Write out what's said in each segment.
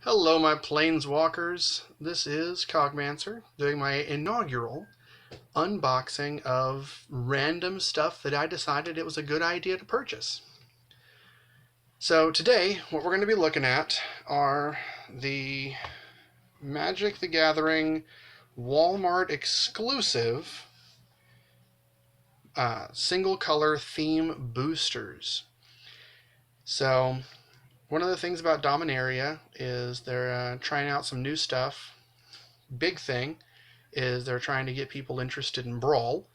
Hello, my planeswalkers. This is Cogmancer doing my inaugural unboxing of random stuff that I decided it was a good idea to purchase. So today, what we're going to be looking at are the Magic the Gathering Walmart exclusive single color theme boosters. So one of the things about Dominaria is they're trying out some new stuff. Big thing is they're trying to get people interested in Brawl.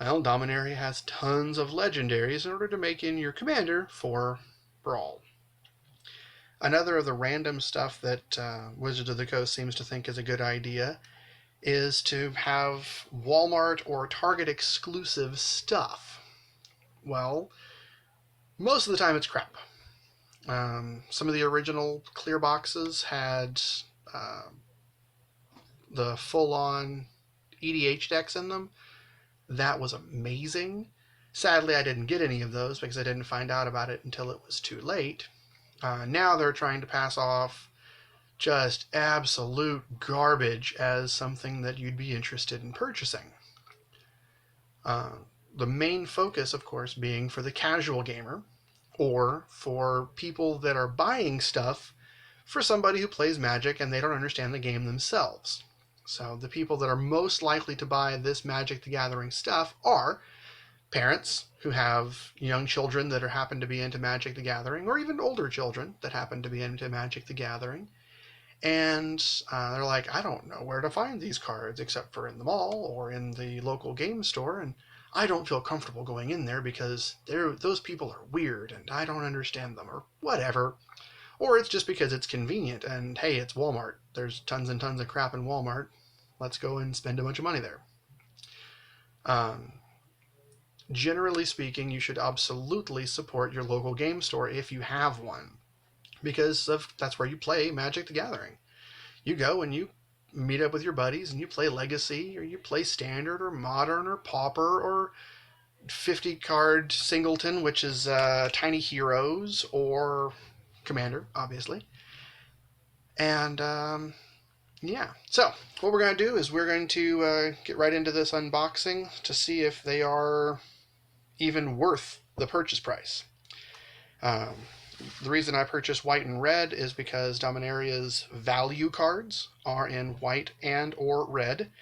Well, Dominaria has tons of legendaries in order to make in your commander for Brawl. Another of the random stuff that Wizards of the Coast seems to think is a good idea is to have Walmart or Target exclusive stuff. Well, most of the time it's crap. Some of the original clear boxes had uh, the full-on EDH decks in them. That was amazing. Sadly, I didn't get any of those because I didn't find out about it until it was too late. Now they're trying to pass off just absolute garbage as something that you'd be interested in purchasing. Uh, the main focus, of course, being for the casual gamer or for people that are buying stuff for somebody who plays Magic and they don't understand the game themselves. So the people that are most likely to buy this Magic the Gathering stuff are parents who have young children that happen to be into Magic the Gathering, or even older children that happen to be into Magic the Gathering. And they're like, I don't know where to find these cards except for in the mall or in the local game store. And I don't feel comfortable going in there because those people are weird and I don't understand them or whatever. Or it's just because it's convenient and hey, it's Walmart. There's tons and tons of crap in Walmart. Let's go and spend a bunch of money there. Generally speaking, you should absolutely support your local game store if you have one, because that's where you play Magic the Gathering. You go and you meet up with your buddies and you play Legacy, or you play Standard, or Modern, or Pauper, or 50 card Singleton, which is Tiny Heroes, or Commander, obviously. And yeah, so what we're going to do is we're going to get right into this unboxing to see if they are even worth the purchase price. Um, the reason I purchased white and red is because Dominaria's value cards are in white and or red.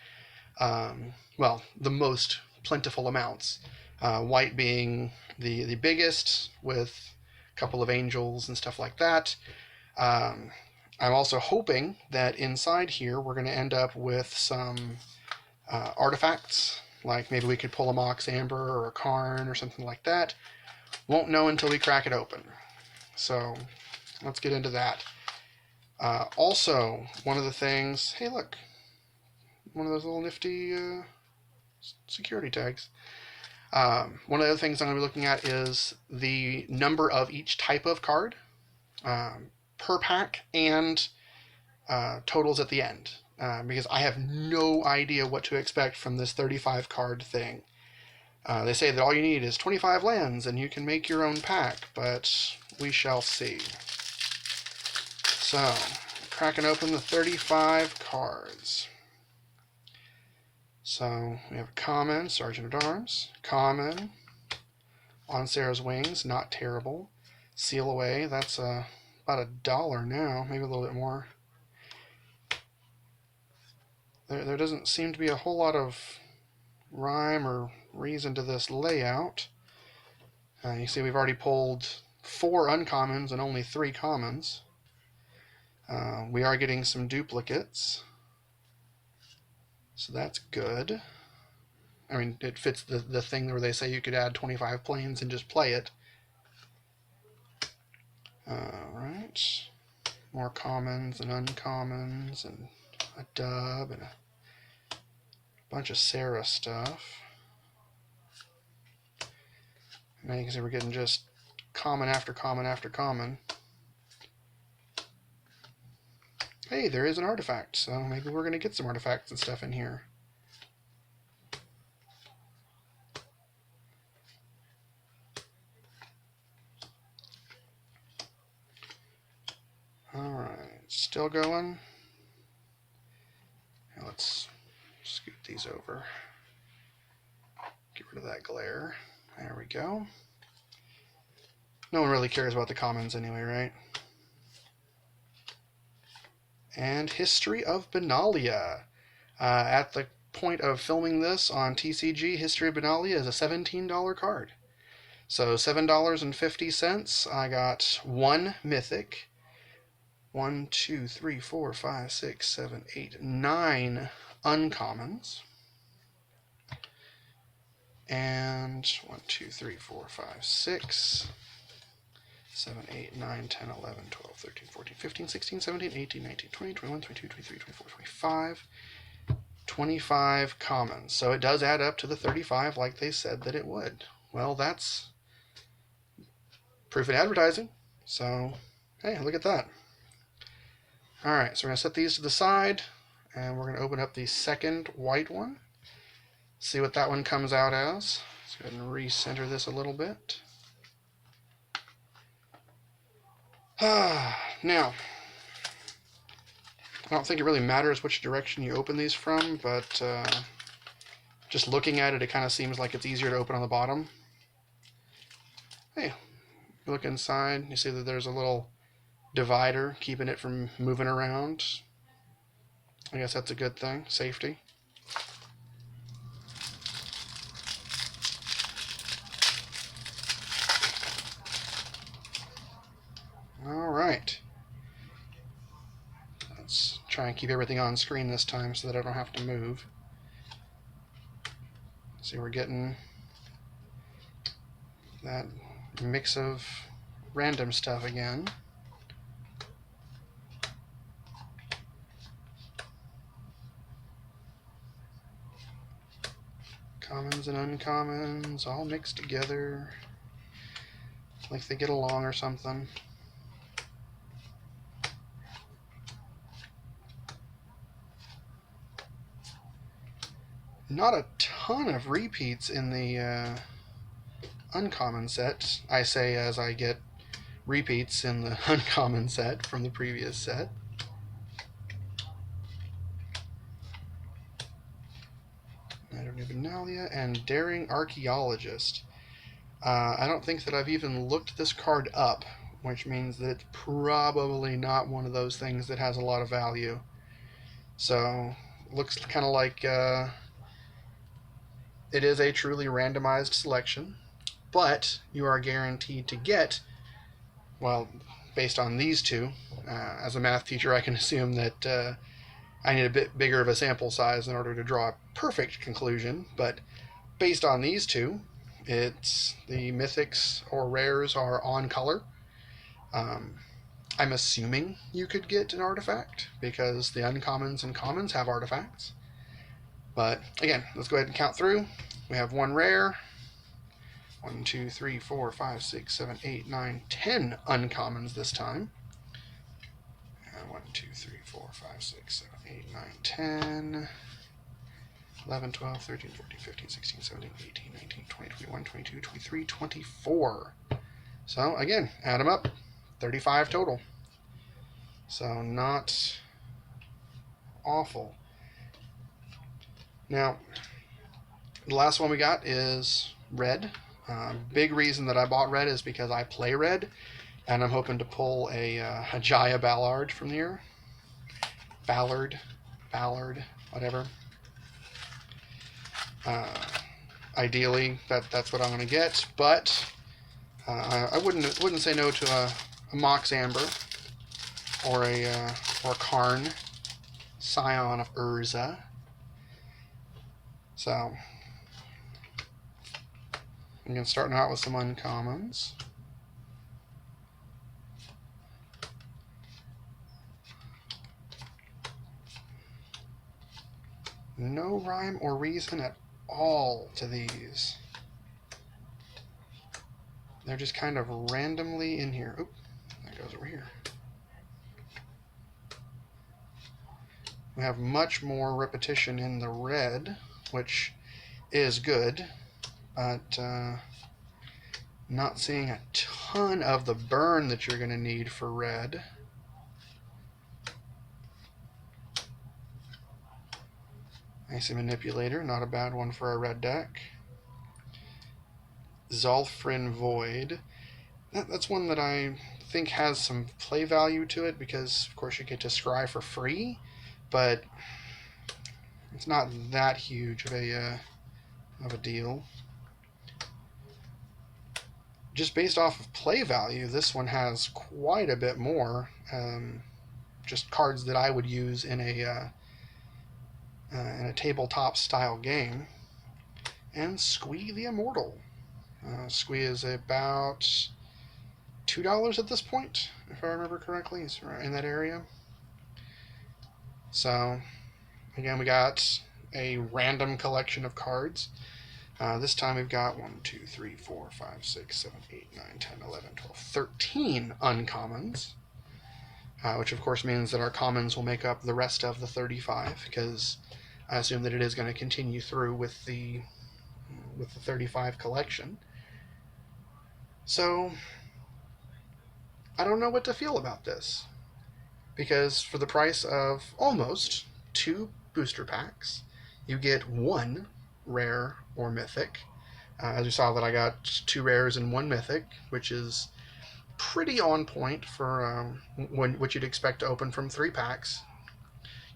Well, the most plentiful amounts. White being the biggest with a couple of angels and stuff like that. I'm also hoping that inside here we're going to end up with some artifacts, like maybe we could pull a Mox Amber or a Karn or something like that. Won't know until we crack it open. So let's get into that. Also, one of the things, hey look, one of those little nifty security tags. One of the things I'm going to be looking at is the number of each type of card per pack and totals at the end. Because I have no idea what to expect from this 35 card thing. They say that all you need is 25 lands and you can make your own pack, but we shall see. So, cracking open the 35 cards. So, we have a common, Sergeant at Arms, common, On Sarah's Wings, not terrible, Seal Away, that's about $1 now, maybe a little bit more. There doesn't seem to be a whole lot of rhyme or reason to this layout. You see we've already pulled 4 uncommons and only 3 commons. We are getting some duplicates, so that's good. I mean, it fits the thing where they say you could add 25 planes and just play it. Alright, more commons and uncommons and a dub and a bunch of Sarah stuff. Now you can see we're getting just common after common after common. Hey, there is an artifact, so maybe we're going to get some artifacts and stuff in here. Alright, Still going. Now let's scoot these over. Get rid of that glare. There we go. No one really cares about the commons anyway, right? And History of Benalia. At the point of filming this on TCG, History of Benalia is a $17 card. So $7.50, I got one Mythic. 1, 2, 3, 4, 5, 6, 7, 8, 9 uncommons. And 1, 2, 3, 4, 5, 6, 7, 8, 9, 10, 11, 12, 13, 14, 15, 16, 17, 18, 19, 20, 21, 22, 23, 24, 25. 25 commons. So it does add up to the 35 like they said that it would. Well, that's proof in advertising. So, hey, look at that. All right, so we're going to set these to the side, and we're going to open up the second white one. See what that one comes out as. Let's go ahead and recenter this a little bit. Now, I don't think it really matters which direction you open these from, but just looking at it, it kind of seems like it's easier to open on the bottom. Hey, you look inside, you see that there's a little divider keeping it from moving around. I guess that's a good thing, safety. All right. Let's try and keep everything on screen this time so that I don't have to move. See, we're getting that mix of random stuff again. Commons and uncommons all mixed together like they get along or something. Not a ton of repeats in the uncommon set. I say as I get repeats in the uncommon set from the previous set. Benalia and Daring Archaeologist. I don't think that I've even looked this card up, which means that it's probably not one of those things that has a lot of value. So, looks kind of like it is a truly randomized selection, but you are guaranteed to get, well, based on these two, as a math teacher I can assume that I need a bit bigger of a sample size in order to draw a perfect conclusion, but based on these two, it's the mythics or rares are on color. I'm assuming you could get an artifact because the uncommons and commons have artifacts. But again, let's go ahead and count through. We have one rare, 1, 2, 3, 4, 5, 6, 7, 8, 9, 10 uncommons this time. 1, 2, 3, 4, 5, 6, 7, 8, 9, 10, 11, 12, 13, 14, 15, 16, 17, 18, 19, 20, 21, 22, 23, 24. So again, add them up, 35 total. So not awful. Now, the last one we got is red. Big reason that I bought red is because I play red, and I'm hoping to pull a Jaya Ballard from here. Ballard, whatever. Ideally, that's what I'm going to get, but I wouldn't say no to a Mox Amber or a Karn, Scion of Urza. So, again, starting out with some uncommons. No rhyme or reason at all to these. They're just kind of randomly in here. Oop, that goes over here. We have much more repetition in the red, which is good, but not seeing a ton of the burn that you're going to need for red. Icy Manipulator, not a bad one for a red deck. Zolfrin Void. That's one that I think has some play value to it because, of course, you get to scry for free, but it's not that huge of a deal. Just based off of play value, this one has quite a bit more. Just cards that I would use in a tabletop style game. And Squee the Immortal. Squee is about $2 at this point, if I remember correctly. It's right in that area. So, again, we got a random collection of cards. This time we've got 1, 2, 3, 4, 5, 6, 7, 8, 9, 10, 11, 12, 13 uncommons. Which of course means that our commons will make up the rest of the 35, because I assume that it is going to continue through with the 35 collection. So I don't know what to feel about this, because for the price of almost 2 booster packs, you get 1 rare or mythic. As you saw that I got 2 rares and 1 mythic, which is pretty on point for what you'd expect to open from 3 packs.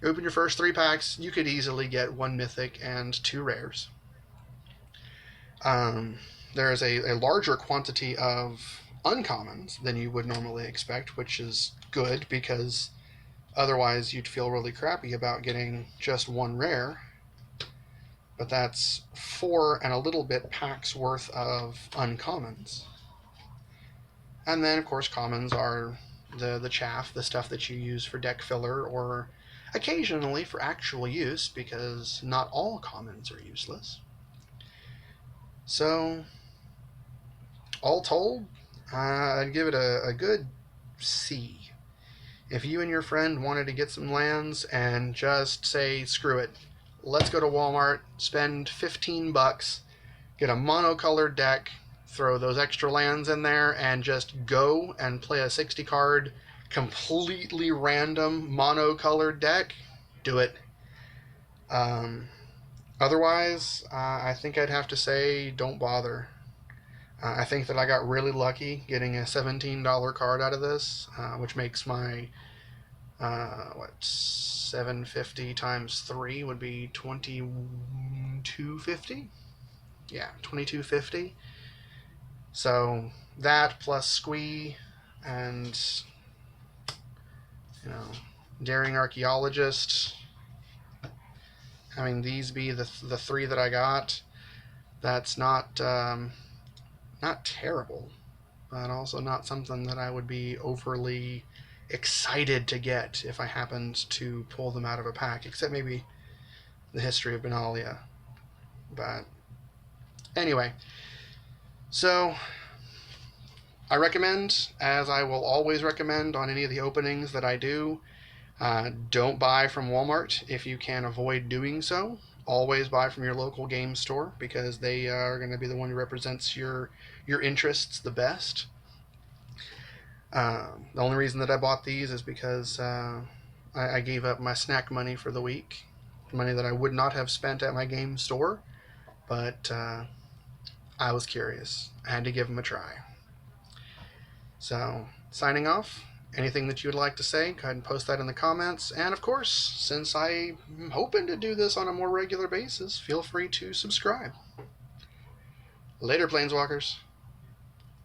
You open your first 3 packs, you could easily get 1 mythic and 2 rares. There is a larger quantity of uncommons than you would normally expect, which is good because otherwise you'd feel really crappy about getting just 1 rare. But that's 4 and a little bit packs worth of uncommons. And then, of course, commons are the chaff, the stuff that you use for deck filler or occasionally for actual use, because not all commons are useless. So, all told, I'd give it a good C. If you and your friend wanted to get some lands and just say, screw it, let's go to Walmart, spend $15, get a monocolored deck, throw those extra lands in there, and just go and play a 60 card, completely random monocolored deck, do it. Otherwise, I think I'd have to say don't bother. I think that I got really lucky getting a $17 card out of this, which makes my, $750 times 3 would be $22.50? Yeah, $22.50. So that plus Squee and, Daring Archaeologist, having these be the 3 that I got, that's not terrible, but also not something that I would be overly excited to get if I happened to pull them out of a pack, except maybe the History of Benalia. But anyway, so I recommend, as I will always recommend on any of the openings that I do, don't buy from Walmart if you can avoid doing so. Always buy from your local game store, because they are going to be the one who represents your interests the best. The only reason that I bought these is because I gave up my snack money for the week, money that I would not have spent at my game store, but I was curious. I had to give them a try. So, signing off. Anything that you would like to say, go ahead and post that in the comments. And of course, since I'm hoping to do this on a more regular basis, feel free to subscribe. Later, Planeswalkers.